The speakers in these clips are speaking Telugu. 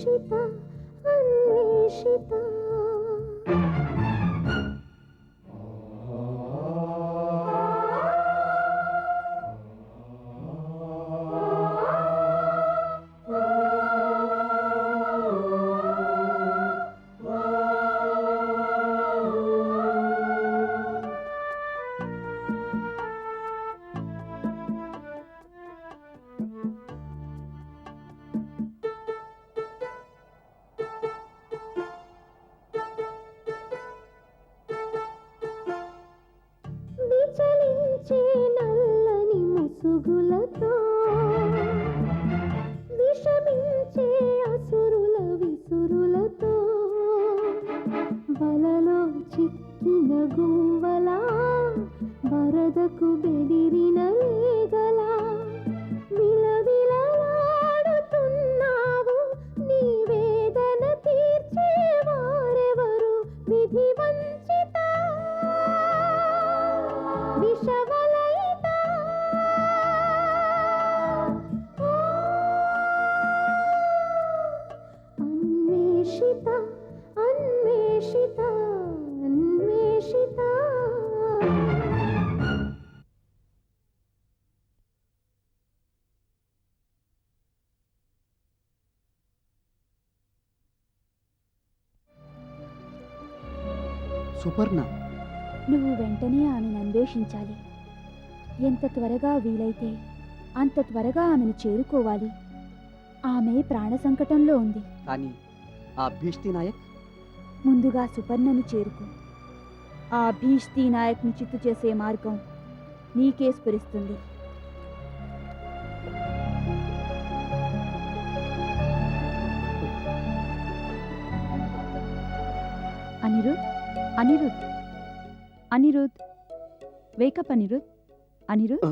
అన్వేషిత అన్వేషిత విచలించే నల్లని ముసుగులతో విషమించే అసురుల విసురులతో వలలో చిక్కిన గువ్వలా వరదకు బెదిరిన లేగలా విలవిలలాడుతున్నావు నీ వేదన తీర్చే వారెవరు విధి వంచిత విషవలయిత అన్వేషిత అన్వేషిత అన్వేషిత సుపర్ణ, నువ్వు వెంటనే ఆమెను అన్వేషించాలి. ఎంత త్వరగా వీలైతే అంత త్వరగా ఆమెను చేరుకోవాలి. ఆమె ప్రాణ సంకటంలో ఉంది. కానీ ఆ భీష్టి నాయక్ ముందుగా సుపర్ణని చేరుకో. ఆ భీష్తి నాయక్ని చిత్తు చేసే మార్గం నీకే స్ఫురిస్తుంది. అనిరుద్, అనిరుద్, అనిరుద్, వేకప్ అనిరుద్, అనిరుద్.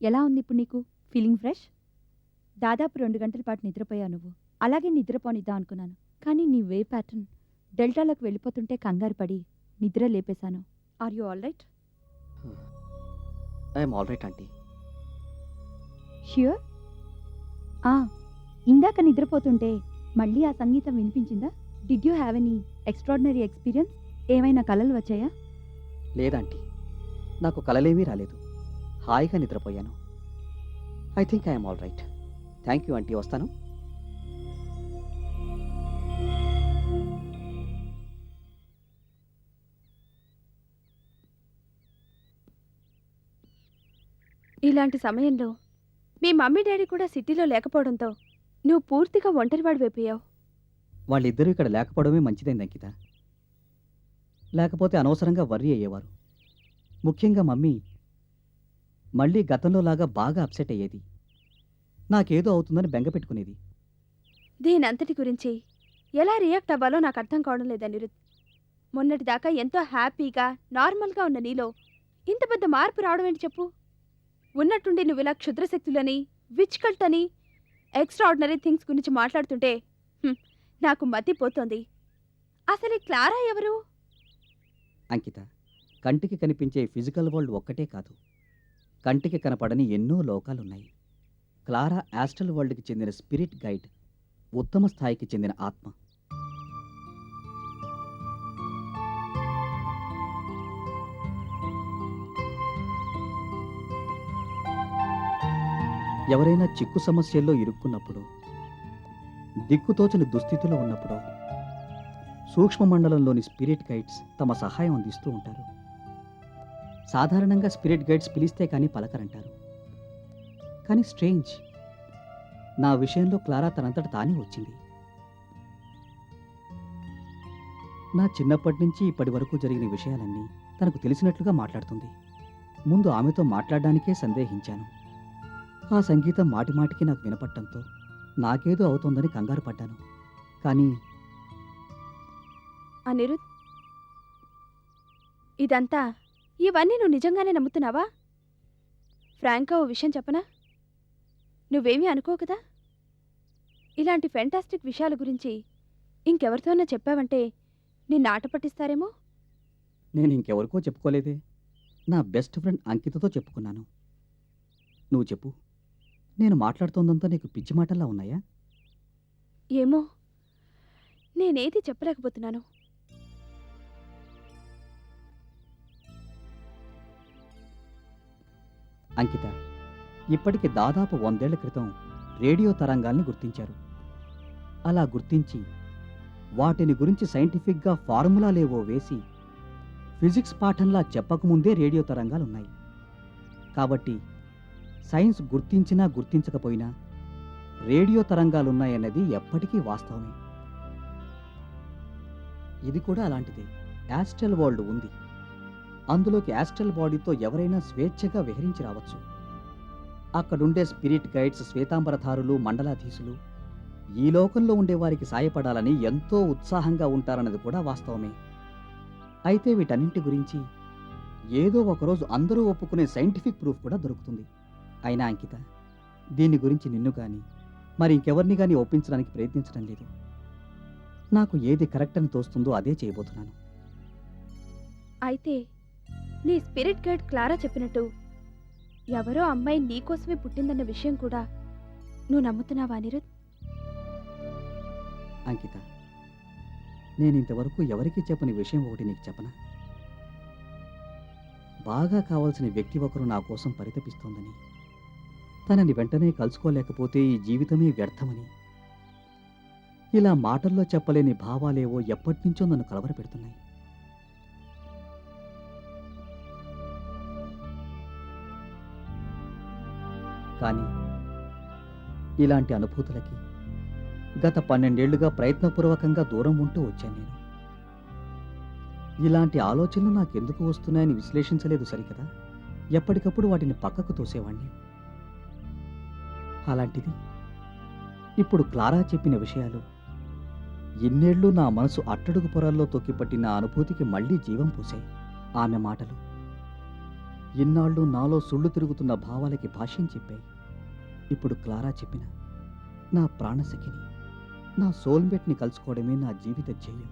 ఎలా ఉంది ఇప్పుడు నీకు? Feeling fresh? దాదాపు 2 గంటల పాటు నిద్రపోయావు నువ్వు. అలాగే నిద్రపోనిద్దాం అనుకున్నాను, కానీ నీ వే ప్యాటర్న్ డెల్టాలోకి వెళ్ళిపోతుంటే కంగారు పడి నిద్ర లేపేశాను. Are you all right? I'm all right aunty. Sure? ఇందాక నిద్రపోతుంటే మళ్ళీ ఆ సంగీతం వినిపించిందా? Did you have any extraordinary experience? ఏమైనా కలలు వచ్చాయా? లేదంటీ, నాకు కలలేమీ రాలేదు. హాయిగా నిద్రపోయాను. I think I'm all right. Thank you aunty. వస్తాను. ఇలాంటి సమయంలో మీ మమ్మీ డాడీ కూడా సిటీలో లేకపోవడంతో నువ్వు పూర్తిగా ఒంటరివాడు అయిపోయావు. వాళ్ళిద్దరూ ఇక్కడ లేకపోవడమే మంచిదైంది అంకిత. లేకపోతే అనవసరంగా వర్రీ అయ్యేవారు. ముఖ్యంగా మమ్మీ మళ్ళీ గతంలోలాగా బాగా అప్సెట్ అయ్యేది. నాకేదో అవుతుందని బెంగ పెట్టుకునేది. దీనంతటి గురించి ఎలా రియాక్ట్ అవ్వాలో నాకు అర్థం కావడం లేదు అనిరుద్. మొన్నటిదాకా ఎంతో హ్యాపీగా నార్మల్గా ఉన్న నీలో ఇంత పెద్ద మార్పు రావడం ఏంటి చెప్పు? ఉన్నట్టుండి నువ్వు ఇలా క్షుద్రశక్తులని, విచ్ కల్ట్ అని, ఎక్స్ట్రాడినరీ థింగ్స్ గురించి మాట్లాడుతుంటే నాకు మతిపోతోంది. అసలు ఈ క్లారా ఎవరు? అంకిత, కంటికి కనిపించే ఫిజికల్ వరల్డ్ ఒక్కటే కాదు, కంటికి కనపడని ఎన్నో లోకాలున్నాయి. క్లారా యాస్ట్రల్ వరల్డ్కి చెందిన స్పిరిట్ గైడ్, ఉత్తమ స్థాయికి చెందిన ఆత్మ. ఎవరైనా చిక్కు సమస్యల్లో ఇరుక్కున్నప్పుడు, దిక్కుతోచని దుస్థితిలో ఉన్నప్పుడు సూక్ష్మ మండలంలోని స్పిరిట్ గైడ్స్ తమ సహాయం అందిస్తూ ఉంటారు. సాధారణంగా స్పిరిట్ గైడ్స్ పిలిస్తే కానీ పలకరంటారు. కానీ స్ట్రేంజ్, నా విషయంలో క్లారా తనంతట తానే వచ్చింది. నా చిన్నప్పటి నుంచి ఇప్పటి వరకు జరిగిన విషయాలన్నీ తనకు తెలిసినట్లుగా మాట్లాడుతుంది. ముందు ఆమెతో మాట్లాడడానికే సందేహించాను. ఆ సంగీతం మాటిమాటికి నాకు వినపడటంతో నాకేదో అవుతోందని కంగారు పడ్డాను. కానీ అనిరుద్, ఇవన్నీ నువ్వు నిజంగానే నమ్ముతున్నావా? ఫ్రాంక్గా ఓ విషయం చెప్పనా? నువ్వేమీ అనుకో కదా? ఇలాంటి ఫెంటాస్టిక్ విషయాల గురించి ఇంకెవరితోనో చెప్పావంటే నిన్ను ఆట పట్టిస్తారేమో. నేను ఇంకెవరికో చెప్పుకోలేదే. నా బెస్ట్ ఫ్రెండ్ అంకితతో చెప్పుకున్నాను. నువ్వు చెప్పు, నేను మాట్లాడుతోందంతా నీకు పిచ్చి మాటల్లా ఉన్నాయా? ఏమో, నేనేది చెప్పలేకపోతున్నాను. అంకిత, ఇప్పటికి దాదాపు 100 ఏళ్ల క్రితం రేడియో తరంగాల్ని గుర్తించారు. అలా గుర్తించి వాటిని గురించి సైంటిఫిక్గా ఫార్ములాలేవో వేసి ఫిజిక్స్ పాఠంలా చెప్పకముందే రేడియో తరంగాలున్నాయి. కాబట్టి సైన్స్ గుర్తించినా గుర్తించకపోయినా రేడియో తరంగాలున్నాయన్నది ఎప్పటికీ వాస్తవమే. ఇది కూడా అలాంటిదే. యాస్ట్రల్ వరల్డ్ ఉంది. అందులోకి యాస్ట్రల్ బాడీతో ఎవరైనా స్వేచ్ఛగా విహరించి రావచ్చు. అక్కడుండే స్పిరిట్ గైడ్స్, శ్వేతాంబరధారులు, మండలాధీశులు ఈ లోకంలో ఉండేవారికి సాయపడాలని ఎంతో ఉత్సాహంగా ఉంటారన్నది కూడా వాస్తవమే. అయితే వీటన్నింటి గురించి ఏదో ఒకరోజు అందరూ ఒప్పుకునే సైంటిఫిక్ ప్రూఫ్ కూడా దొరుకుతుంది. అయినా అంకిత, దీని గురించి నిన్ను కానీ మరి ఇంకెవరిని కానీ ఒప్పించడానికి ప్రయత్నించడం లేదు. నాకు ఏది కరెక్ట్ అని తోస్తుందో అదే చేయబోతున్నాను. అయితే నీ స్పిరిట్ గైడ్ క్లారా చెప్పినట్టు ఎవరో అమ్మాయి నీకోసమే పుట్టిందన్న విషయం కూడా నువ్వు నమ్ముతున్నావా అనిరుద్? అంకిత, నేను ఇంతవరకు ఎవరికీ చెప్పని విషయం ఒకటి నీకు చెప్పనా? బాగా కావాల్సిన వ్యక్తి ఒకరు నా కోసం పరితపిస్తోందని, తనని వెంటనే కలుసుకోలేకపోతే ఈ జీవితమే వ్యర్థమని, ఇలా మాటల్లో చెప్పలేని భావాలేవో ఎప్పటినుంచో నన్ను కలవరపెడుతున్నాయి. కానీ ఇలాంటి అనుభూతులకి గత 12 ఏళ్లుగా ప్రయత్నపూర్వకంగా దూరం ఉంటూ వచ్చాను నేను. ఇలాంటి ఆలోచనలు నాకెందుకు వస్తున్నాయని విశ్లేషించలేదు సరికదా. ఎప్పటికప్పుడు వాటిని పక్కకు తోసేవాణ్ణి. అలాంటిది ఇప్పుడు క్లారా చెప్పిన విషయాలు ఎన్నేళ్ళు నా మనసు అట్టడుగు పొరల్లో తొక్కిపట్టిన అనుభూతికి మళ్లీ జీవం పోసాయి. ఆమె మాటలు ఇన్నాళ్ళు నాలో సుళ్ళు తిరుగుతున్న భావాలకి భాష్యం చెప్పాయి. ఇప్పుడు క్లారా చెప్పిన నా ప్రాణసఖిని, నా సోల్మేట్ని కలుసుకోవడమే నా జీవిత ధ్యేయం.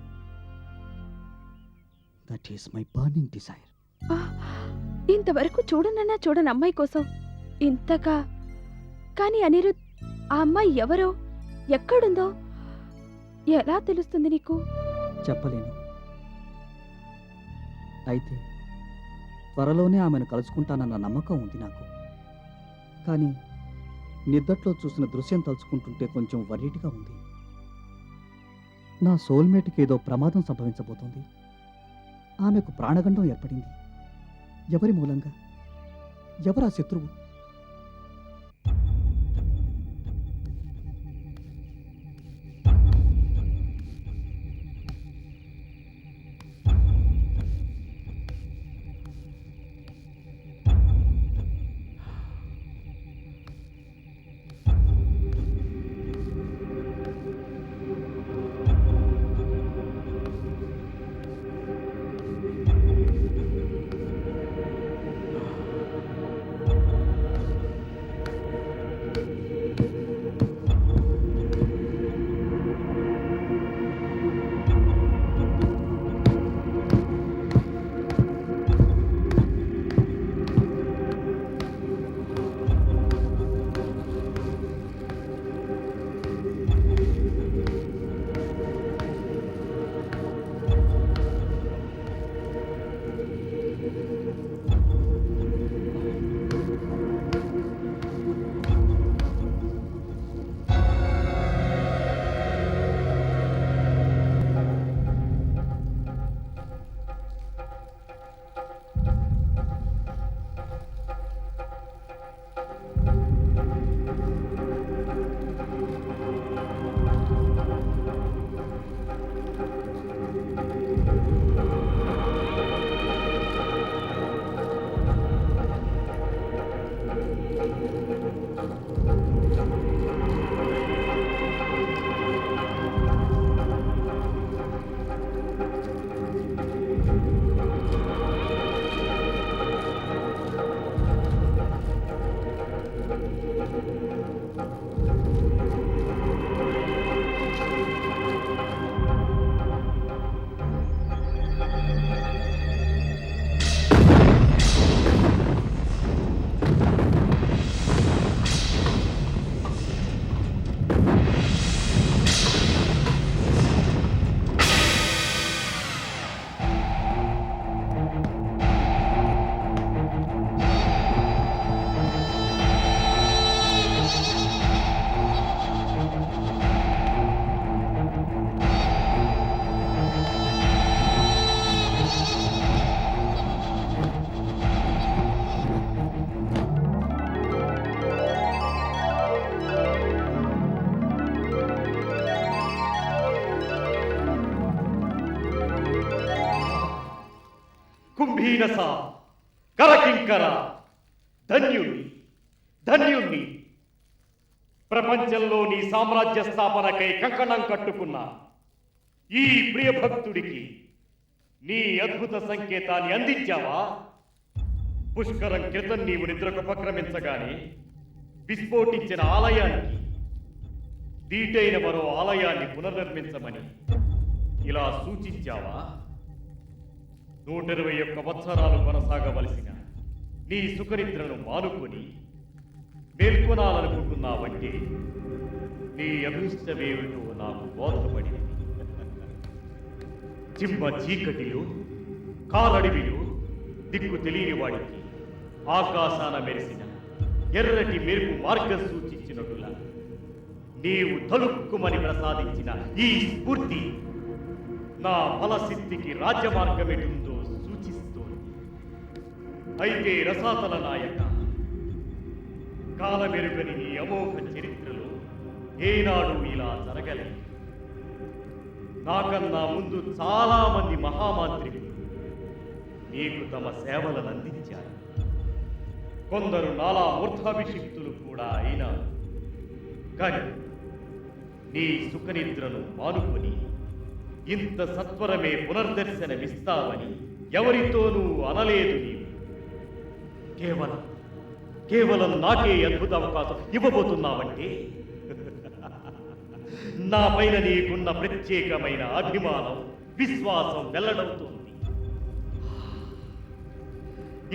That is my burning desire. ఇంతవరకు చూడనన్నా చూడని అమ్మాయి కోసం ఇంతగా. కానీ అనిరుద్, ఆ అమ్మాయి ఎవరో, ఎక్కడుందో ఎలా తెలుస్తుంది నీకు? చెప్పలేను. అయితే త్వరలోనే ఆమెను కలుసుకుంటానన్న నమ్మకం ఉంది నాకు. కానీ నిద్దట్లో చూసిన దృశ్యం తలుచుకుంటుంటే కొంచెం వరీటిగా ఉంది. నా సోల్మేట్కి ఏదో ప్రమాదం సంభవించబోతోంది. ఆమెకు ప్రాణగండం ఏర్పడింది. ఎవరి మూలంగా? ఎవరా శత్రువు? వీనస కరకింకర ధన్యుణ్ణి ధన్యుణ్ణి. ప్రపంచంలో నీ సామ్రాజ్య స్థాపనకై కంకణం కట్టుకున్న ఈ ప్రియభక్తుడికి నీ అద్భుత సంకేతాన్ని అందించావా? పుష్కరం క్రితం నీవు నిద్రకు ఉపక్రమించగానే విస్ఫోటించిన ఆలయానికి దీటైన మరో ఆలయాన్ని పునర్నిర్మించమని ఇలా సూచించావా? 121 సంవత్సరాలు కొనసాగవలసిన నీ సుఖనిద్రను మానుకొని మేల్కొనాలనుకుంటున్నావంటే నీ అభిష్టమేమిటో నాకు బోధపడింది. చిమ్మ చీకటిలో కాలడివిలో దిక్కు తెలియని వాడికి ఆకాశాన మెరిసిన ఎర్రటి మెరుపు మార్గం సూచించినట్టులా నీవు తలుక్కుమని ప్రసాదించిన ఈ స్ఫూర్తి నా బలసిద్ధికి రాజ్యమార్గమెటుందో సూచిస్తోంది. అయితే రసాతల నాయక, కాలమెరుగని నీ అమోఘ చరిత్రలో ఏనాడు ఇలా జరగలేదు. నాకన్నా ముందు చాలా మంది మహామాంత్రికులు నీకు తమ సేవలను అందించారు. కొందరు నాలా మూర్ధాభిషిక్తులు కూడా అయినారు. కానీ నీ సుఖనిద్రను మానుకొని ఇంత సత్వరమే పునర్దర్శనమిస్తావని ఎవరితోనూ అనలేదు నీవు. కేవలం నాకే అద్భుత అవకాశం ఇవ్వబోతున్నావంటే నా పైన నీకున్న ప్రత్యేకమైన అభిమానం, విశ్వాసం వెల్లడవుతుంది.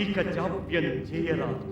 ఇక జాప్యం చేయరాదు.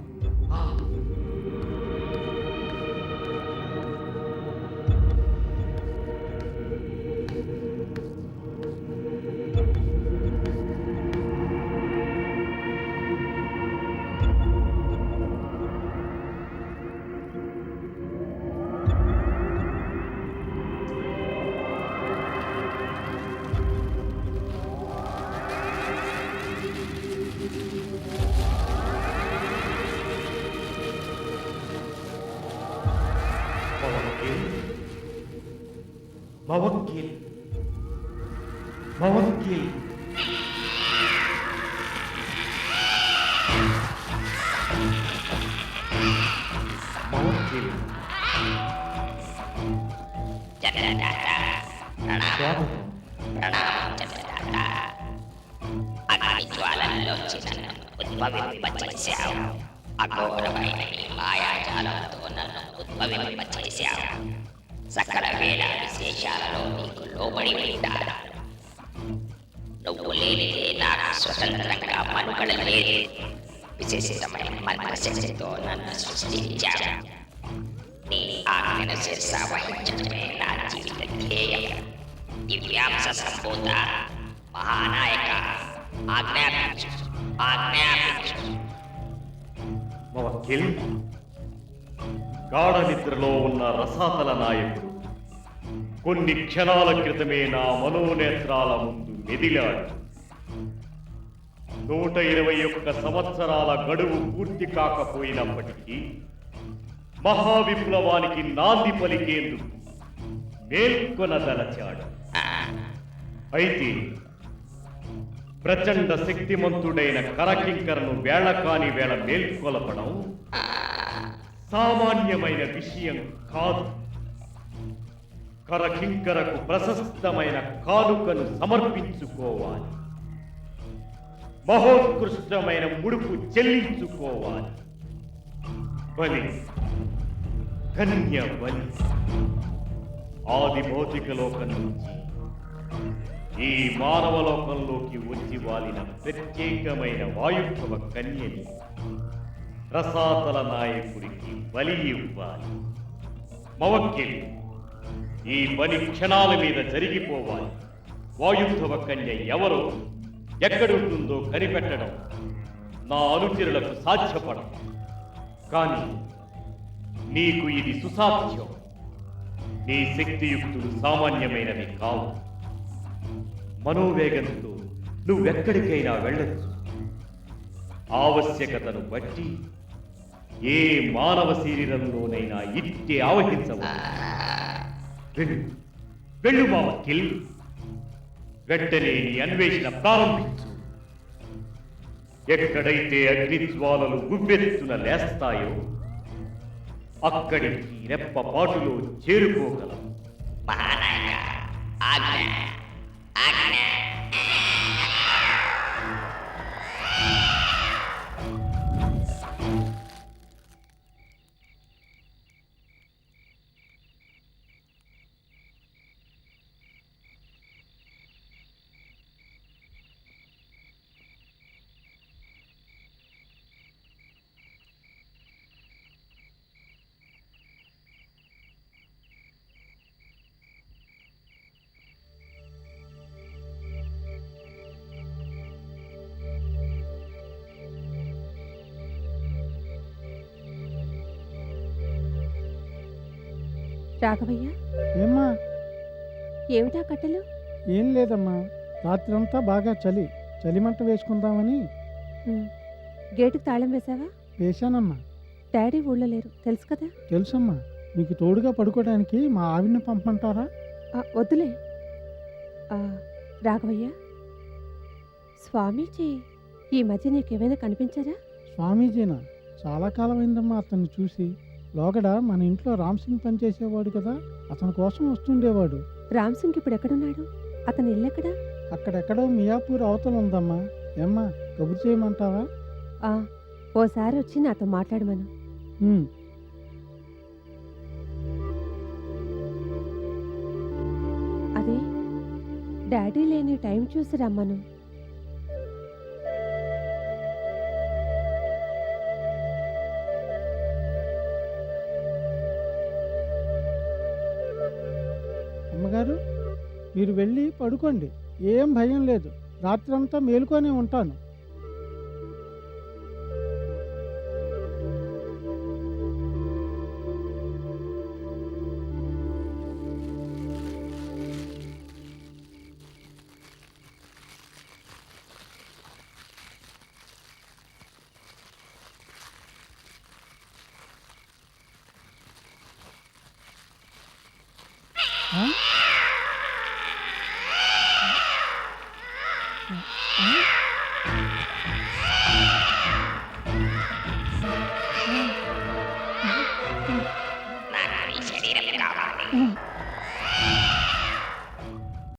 Mawakil. అగ్నిజ్వాలల్లోంచి నన్ను ఉద్భవింపచేశావు. అఘోరమైన నీ మాయాజాలంతో నన్ను ఉద్భవింపచేశావు. సకల వేళ విశేషాలలో నీకు లోబడి ఉంటాను. నువ్వు లేనిదే నాకు స్వతంత్రంగా మనుగడ లేదు. విశేషమైన మంత్రశక్తితో నన్ను సృష్టించావు. నీ ఆజ్ఞను శిరసావహించడమే నా జీవిత ధ్యేయం. దివ్యాంశ సంభూత మహానాయక, ఆజ్ఞాపించు. మవక్కిల్, గాఢ నిద్రలో ఉన్న రసాతల నాయకుడు కొన్ని క్షణాల క్రితమే నా మనోనేత్రాల ముందు మెదిలాడు. 121 సంవత్సరాల గడువు పూర్తి కాకపోయినప్పటికీ మహావిప్లవానికి నాంది పలికేందుకు మేల్కొనదలచాడు. అయితే ప్రచండ శక్తిమంతుడైన కరకింకరను వేళ కాని వేళ మేల్కొలపడం సామాన్యమైన విషయం కాదు. కరకింకరకు ప్రశస్తమైన కానుకను సమర్పించుకోవాలి. మహోత్కృష్టమైన ముడుపు చెల్లించుకోవాలి. బలి, కన్య బలి. ఆది భౌతిక లోకం నుంచి ఈ మానవ లోకంలోకి వచ్చి వాలిన ప్రత్యేకమైన వాయుత్వ కన్యని రసాతల నాయకుడికి బలి ఇవ్వాలి. మవక్కిల్, ఈ పని క్షణాల మీద జరిగిపోవాలి. వాయుత్వ కన్య ఎవరో, ఎక్కడుంటుందో కనిపెట్టడం నా అనుచరులకు సాధ్యపడం. కానీ నీకు ఇది సుసాధ్యం. నీ శక్తియుక్తులు సామాన్యమైనవి కావు. మనోవేగంతో నువ్వెక్కడికైనా వెళ్ళొచ్చు. ఆవశ్యకతను బట్టి ఏ మానవ శరీరంలోనైనా ఇట్టే ఆవహించవచ్చు. వెళ్ళు మవక్కిల్, వెంటనే నీ అన్వేషణ ప్రారంభించు. ఎక్కడైతే అగ్నిజ్వాలలు ఉవ్వెత్తున లేస్తాయో అక్కడికి రెప్పపాటులో చేరుకోగలం. మహానాయక ఆజ్ఞ ఆజ్ఞ. రాఘవయ్య, ఏమ్మా? ఏమిటా కట్టెలు? ఏం లేదమ్మా, రాత్రంతా బాగా చలిమంట వేసుకుందామని. గేటుకు తాళం వేసావా? వేశానమ్మా. డాడీ ఊళ్ళో లేరు, తెలుసు కదా? తెలుసమ్మా. మీకు తోడుగా పడుకోవడానికి మా ఆవిడ్ని పంపమంటారా? వద్దులే. రాఘవయ్య, స్వామీజీ ఈ మధ్య నీకేమైనా కనిపించారా? స్వామీజీనా? చాలా కాలం అయిందమ్మా అతన్ని చూసి. లోగడ మన ఇంట్లో రామ్ సింగ్ పనిచేసేవాడు కదా, అతని కోసం వస్తుండేవాడు. రామ్ సింగ్ ఇప్పుడు ఎక్కడున్నాడు? అతని ఇల్లు ఎక్కడా? అక్కడెక్కడో మియాపూర్ అవతల ఉందమ్మా. ఏమ్మా, కబురు చేయమంటావా? ఓసారి వచ్చి నాతో మాట్లాడమను. అదే డాడీ లేని టైం చూసి రమ్మను. అమ్మగారు, మీరు వెళ్ళి పడుకోండి, ఏం భయం లేదు. రాత్రంతా మేలుకొనే ఉంటాను. నాకు ఈ శరీరం కావాలి.